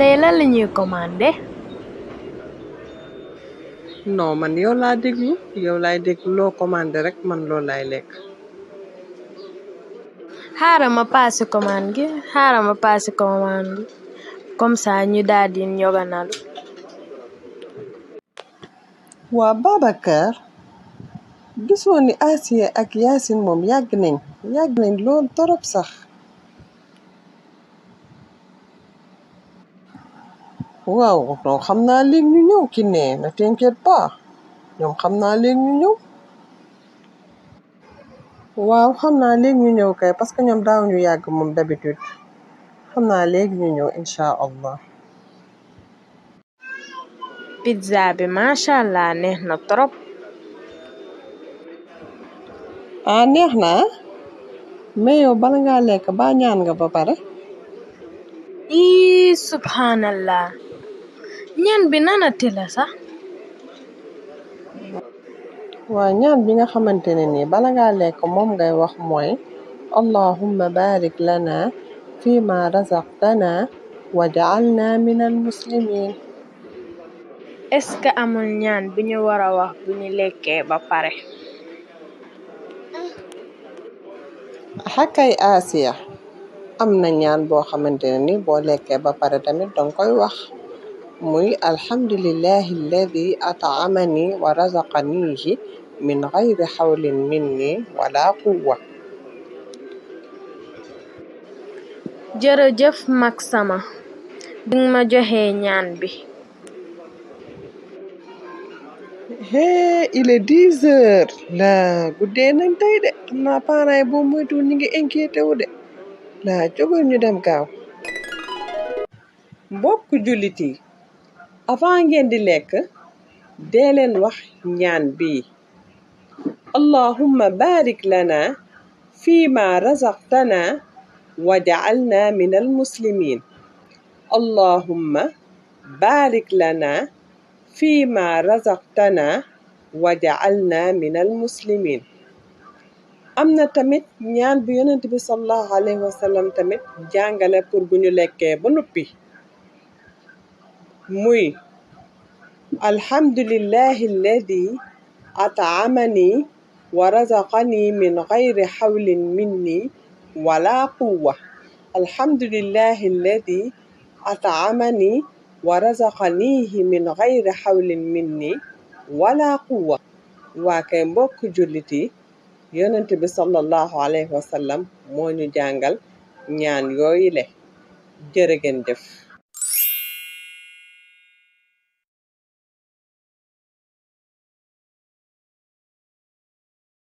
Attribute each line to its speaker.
Speaker 1: tey lan la ñuy commandé.
Speaker 2: non man yow laa déglu yow laay déglu loo commandé rek man loolu laay lekk.
Speaker 1: xaaral ma paase commande gi comme ça ñu daal di ñoganalu.
Speaker 2: waa Babacar gisoo ni Asiya ak Yaasin moom yàgg nañ lool torop sax. waaw non xam naa léegi ñu ñëw ki ne na t'inquiète pas ñoom xam naa léegi ñu ñëw. waaw xam naa léegi ñu ñëw kay parce que ñoom daaw ñu yàgg moom d'habitude xam naa léegi ñu ñëw incha allah.
Speaker 1: pizza bi macha allah neex na trop.
Speaker 2: neex na mais yow bala ngaa lekk ba ñaan nga ba pare.
Speaker 1: subhanallah ñaan bi nanati la sax.
Speaker 2: waaw ñaan bi nga xamante ne nii bala ngaa lekk moom ngay wax mooy allahumma barik lana fi ma razaqtana wa ja'alna min al muslimin.
Speaker 1: est-ce que amul ñaan bi ñu war a wax bu ñu lekkee ba pare.
Speaker 2: xakay Asiya am na ñaan boo xamante ne ni boo lekkee ba pare tamit danga koy wax muy alhamdulillahi alladi at'amani wa razaqanihi min gayri xawlin minni wala quwwa.
Speaker 1: jërëjëf mag sama bi nga ma joxee ñaan bi.
Speaker 2: il est 10 heures la guddee nañ tey de xam naa parents yi boo moytuwul ñi ngi inquiété wu de la jógal ñu dem gaaw. mbokk jullit yi avant ngeen di lekk dee leen wax ñaan bi allahumma barik lana fii ma razaqtana wa ja'alna min al muslimin. allahumma barik lana fii ma razaqtana wa ja'alna min al muslimin. am na tamit ñaan bu yonent bi sallallahu alayhi wa sallam tamit jàngale pour bu ñu lekkee ba noppi muy alhamdulillahi alladi at'amani wa razaqani min gayri xawlin minni wala quwwa. alhamdulillahi alladi at'amani wa razaqanihi min gayri xawlin minni wala quwwa. waa kay mbokk jullit yi yonent bi sallallahu alayhi wa sallam moo ñu jàngal ñaan yooyu le jërë ngeen jëf.